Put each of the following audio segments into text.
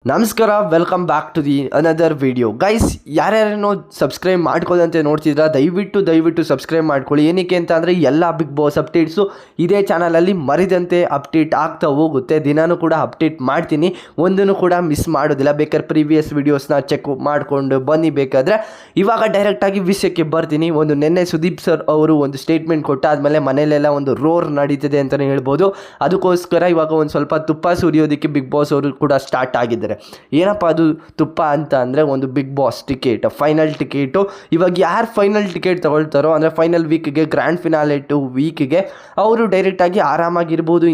ನಮಸ್ಕಾರ, welcome back to the another video. Guys, ಯಾರ್ಯಾರೇನೋ subscribe ಮಾಡ್ಕೋದಂತೆ ನೋಡ್ತಿದ್ರ, ದಯವಿಟ್ಟು ಸಬ್ಸ್ಕ್ರೈಬ್ ಮಾಡ್ಕೊಳ್ಳಿ. ಏನಕ್ಕೆ ಅಂತ ಅಂದರೆ ಎಲ್ಲ ಬಿಗ್ ಬಾಸ್ ಅಪ್ಡೇಟ್ಸು ಇದೇ ಚಾನಲಲ್ಲಿ ಮರಿದಂತೆ ಅಪ್ಡೇಟ್ ಆಗ್ತಾ ಹೋಗುತ್ತೆ. ದಿನಾನೂ ಕೂಡ ಅಪ್ಡೇಟ್ ಮಾಡ್ತೀನಿ, ಒಂದನ್ನು ಕೂಡ ಮಿಸ್ ಮಾಡೋದಿಲ್ಲ. ಬೇಕಾದ್ರೆ ಪ್ರೀವಿಯಸ್ ವೀಡಿಯೋಸ್ನ ಚೆಕ್ ಮಾಡಿಕೊಂಡು ಬನ್ನಿ. ಬೇಕಾದರೆ ಇವಾಗ ಡೈರೆಕ್ಟಾಗಿ ವಿಷಯಕ್ಕೆ ಬರ್ತೀನಿ. ನಿನ್ನೆ ಸುದೀಪ್ ಸರ್ ಅವರು ಒಂದು ಸ್ಟೇಟ್ಮೆಂಟ್ ಕೊಟ್ಟಾದಮೇಲೆ ಮನೆಯಲ್ಲೆಲ್ಲ ಒಂದು ರೋರ್ ನಡೀತಿದೆ ಅಂತಲೇ ಹೇಳ್ಬೋದು. ಅದಕ್ಕೋಸ್ಕರ ಇವಾಗ ಒಂದು ಸ್ವಲ್ಪ ತುಪ್ಪ ಸುರಿಯೋದಕ್ಕೆ ಬಿಗ್ ಬಾಸ್ ಅವರು ಕೂಡ ಸ್ಟಾರ್ಟ್ ಆಗಿದ್ದಾರೆ. ಏನಪ್ಪ ಅದು ತುಪ್ಪ ಅಂತ ಅಂದರೆ ಒಂದು Bigg Boss ticket, final ticket. ಇವಾಗ ಯಾರು ಫೈನಲ್ ಟಿಕೆಟ್ ತಗೊಳ್ತಾರೋ ಅಂದರೆ ಫೈನಲ್ ವೀಕ್ಗೆ, ಗ್ರ್ಯಾಂಡ್ ಫಿನಾಲೆ ವೀಕ್ಗೆ ಅವರು ಡೈರೆಕ್ಟಾಗಿ ಆರಾಮಾಗಿರ್ಬೋದು.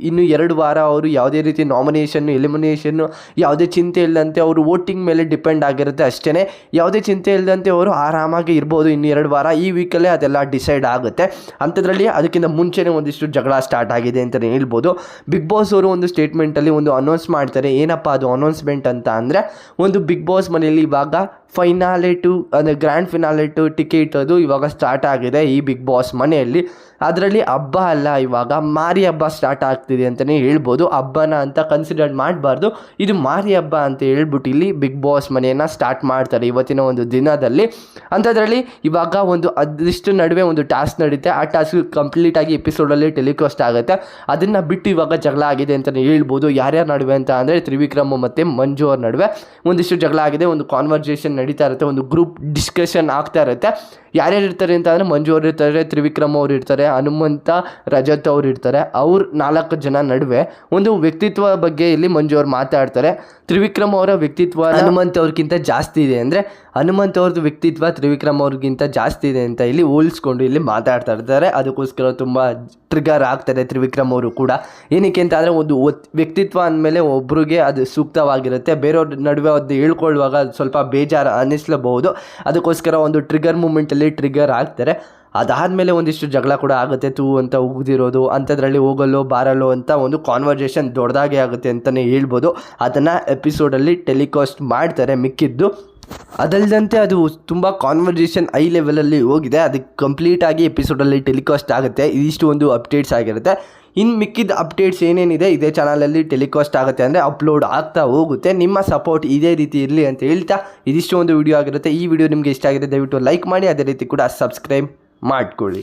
ಇನ್ನು 2 ವಾರ ಅವರು ಯಾವುದೇ ರೀತಿ ನಾಮಿನೇಷನ್ನು, ಎಲಿಮಿನೇಷನ್ನು ಯಾವುದೇ ಚಿಂತೆ ಇಲ್ಲದಂತೆ ಅವರು ವೋಟಿಂಗ್ ಮೇಲೆ ಡಿಪೆಂಡ್ ಆಗಿರುತ್ತೆ ಅಷ್ಟೇ. ಯಾವುದೇ ಚಿಂತೆ ಇಲ್ಲದಂತೆ ಅವರು ಆರಾಮಾಗಿ ಇರ್ಬೋದು ಇನ್ನು 2 ವಾರ. ಈ ವೀಕಲ್ಲೇ ಅದೆಲ್ಲ ಡಿಸೈಡ್ ಆಗುತ್ತೆ. ಅಂಥದ್ರಲ್ಲಿ ಅದಕ್ಕಿಂತ ಮುಂಚೆನೇ ಒಂದಿಷ್ಟು ಜಗಳ ಸ್ಟಾರ್ಟ್ ಆಗಿದೆ ಅಂತಲೇ ಹೇಳ್ಬೋದು. ಬಿಗ್ ಬಾಸ್ ಅವರು ಒಂದು ಸ್ಟೇಟ್ಮೆಂಟಲ್ಲಿ ಒಂದು ಅನೌನ್ಸ್ ಮಾಡ್ತಾರೆ. ಏನಪ್ಪ ಅದು ಅನೌನ್ಸ್ಮೆಂಟ್ ಅಂತ ಅಂದರೆ, ಒಂದು ಬಿಗ್ ಬಾಸ್ ಮನೆಯಲ್ಲಿ ಇವಾಗ ಫೈನಾಲೆ ಅಂದರೆ ಗ್ರ್ಯಾಂಡ್ ಫಿನಾಲೆ ಟಿಕೆಟ್ ಅದು ಇವಾಗ ಸ್ಟಾರ್ಟ್ ಆಗಿದೆ ಈ ಬಿಗ್ ಬಾಸ್ ಮನೆಯಲ್ಲಿ. ಅದರಲ್ಲಿ ಹಬ್ಬ ಅಲ್ಲ, ಇವಾಗ ಮಾರಿ ಹಬ್ಬ ಸ್ಟಾರ್ಟ್ ಆಗ್ತಿದೆ ಅಂತಲೇ ಹೇಳ್ಬೋದು. ಹಬ್ಬನ ಅಂತ ಕನ್ಸಿಡರ್ ಮಾಡಬಾರ್ದು, ಇದು ಮಾರಿ ಹಬ್ಬ ಅಂತ ಹೇಳ್ಬಿಟ್ಟು ಇಲ್ಲಿ ಬಿಗ್ ಬಾಸ್ ಮನೆಯನ್ನು ಸ್ಟಾರ್ಟ್ ಮಾಡ್ತಾರೆ ಇವತ್ತಿನ ಒಂದು ದಿನದಲ್ಲಿ. ಅಂಥದ್ರಲ್ಲಿ ಇವಾಗ ಅದಿಷ್ಟು ನಡುವೆ ಒಂದು ಟಾಸ್ಕ್ ನಡೀತೆ. ಆ ಟಾಸ್ಕ್ ಕಂಪ್ಲೀಟಾಗಿ ಎಪಿಸೋಡಲ್ಲಿ ಟೆಲಿಕಾಸ್ಟ್ ಆಗುತ್ತೆ. ಅದನ್ನು ಬಿಟ್ಟು ಇವಾಗ ಜಗಳ ಆಗಿದೆ ಅಂತಲೇ ಹೇಳ್ಬೋದು. ಯಾರ್ಯಾರ ನಡುವೆ ಅಂತ ಅಂದರೆ ತ್ರಿವಿಕ್ರಮ್ ಮತ್ತು ಮಂಜು ಅವ್ರ ನಡುವೆ ಒಂದಿಷ್ಟು ಜಗಳ ಆಗಿದೆ. ಒಂದು ಕಾನ್ವರ್ಸೇಷನ್ ನಡೀತಾ ಇರುತ್ತೆ, ಒಂದು ಗ್ರೂಪ್ ಡಿಸ್ಕಷನ್ ಆಗ್ತಾ ಇರುತ್ತೆ. ಯಾರ್ಯಾರು ಇರ್ತಾರೆ ಅಂತ ಅಂದರೆ ಮಂಜು ಅವ್ರು ಇರ್ತಾರೆ, ತ್ರಿವಿಕ್ರಮ್ ಅವ್ರು ಇರ್ತಾರೆ, ಹನುಮಂತ, ರಜತ್ ಅವ್ರು ಇರ್ತಾರೆ. ಅವ್ರು 4 ಜನ ನಡುವೆ ಒಂದು ವ್ಯಕ್ತಿತ್ವ ಬಗ್ಗೆ ಇಲ್ಲಿ ಮಂಜು ಅವ್ರು ಮಾತಾಡ್ತಾರೆ. ತ್ರಿವಿಕ್ರಮ್ ಅವರ ವ್ಯಕ್ತಿತ್ವ ಹನುಮಂತ್ ಅವ್ರಿಗಿಂತ ಜಾಸ್ತಿ ಇದೆ ಅಂದರೆ, ಹನುಮಂತ್ ಅವ್ರದ್ದು ವ್ಯಕ್ತಿತ್ವ ತ್ರಿವಿಕ್ರಮ್ ಅವ್ರಿಗಿಂತ ಜಾಸ್ತಿ ಇದೆ ಅಂತ ಇಲ್ಲಿ ಹೋಲಿಸ್ಕೊಂಡು ಇಲ್ಲಿ ಮಾತಾಡ್ತಾ ಇರ್ತಾರೆ. ಅದಕ್ಕೋಸ್ಕರ ತುಂಬ ಟ್ರಿಗರ್ ಆಗ್ತಾರೆ ತ್ರಿವಿಕ್ರಮ್ ಅವರು ಕೂಡ. ಏನಕ್ಕೆ ಅಂತ ಅಂದರೆ, ಒಂದು ವ್ಯಕ್ತಿತ್ವ ಅಂದಮೇಲೆ ಒಬ್ರಿಗೆ ಅದು ಸೂಕ್ತವಾಗಿರುತ್ತೆ. ಬೇರೆಯವ್ರ ನಡುವೆ ಅದು ಹೇಳ್ಕೊಳ್ಳುವಾಗ ಸ್ವಲ್ಪ ಬೇಜಾರು ಅನ್ನಿಸ್ಲಬಹುದು. ಅದಕ್ಕೋಸ್ಕರ ಒಂದು ಟ್ರಿಗರ್ ಮೂಮೆಂಟಲ್ಲಿ ಟ್ರಿಗರ್ ಆಗ್ತಾರೆ. ಅದಾದಮೇಲೆ ಒಂದಿಷ್ಟು ಜಗಳ ಕೂಡ ಆಗುತ್ತೆ. ತೂ ಅಂತ ಉಗಿದಿರೋದು, ಅಂಥದ್ರಲ್ಲಿ ಹೋಗಲ್ಲೋ ಬಾರಲ್ಲೋ ಅಂತ ಒಂದು ಕಾನ್ವರ್ಸೇಷನ್ ದೊಡ್ಡದಾಗೆ ಆಗುತ್ತೆ ಅಂತಲೇ ಹೇಳ್ಬೋದು. ಅದನ್ನು ಎಪಿಸೋಡಲ್ಲಿ ಟೆಲಿಕಾಸ್ಟ್ ಮಾಡ್ತಾರೆ ಮಿಕ್ಕಿದ್ದು. ಅದಲ್ಲದಂತೆ ಅದು ತುಂಬ ಕಾನ್ವರ್ಸೇಷನ್ ಹೈ ಲೆವೆಲಲ್ಲಿ ಹೋಗಿದೆ. ಅದಕ್ಕೆ ಕಂಪ್ಲೀಟಾಗಿ ಎಪಿಸೋಡಲ್ಲಿ ಟೆಲಿಕಾಸ್ಟ್ ಆಗುತ್ತೆ. ಇದಿಷ್ಟು ಒಂದು ಅಪ್ಡೇಟ್ಸ್ ಆಗಿರುತ್ತೆ. ಇನ್ನು ಮಿಕ್ಕಿದ ಅಪ್ಡೇಟ್ಸ್ ಏನೇನಿದೆ ಇದೇ ಚಾನಲಲ್ಲಿ ಟೆಲಿಕಾಸ್ಟ್ ಆಗುತ್ತೆ ಅಂದರೆ ಅಪ್ಲೋಡ್ ಆಗ್ತಾ ಹೋಗುತ್ತೆ. ನಿಮ್ಮ ಸಪೋರ್ಟ್ ಇದೇ ರೀತಿ ಇರಲಿ ಅಂತ ಹೇಳ್ತಾ ಇದಿಷ್ಟು ಒಂದು ವಿಡಿಯೋ ಆಗಿರುತ್ತೆ. ಈ ವಿಡಿಯೋ ನಿಮಗೆ ಇಷ್ಟ ಆಗಿದೆ, ದಯವಿಟ್ಟು ಲೈಕ್ ಮಾಡಿ, ಅದೇ ರೀತಿ ಕೂಡ ಸಬ್ಸ್ಕ್ರೈಬ್ ಮಾಡ್ಕೊಳ್ಳಿ.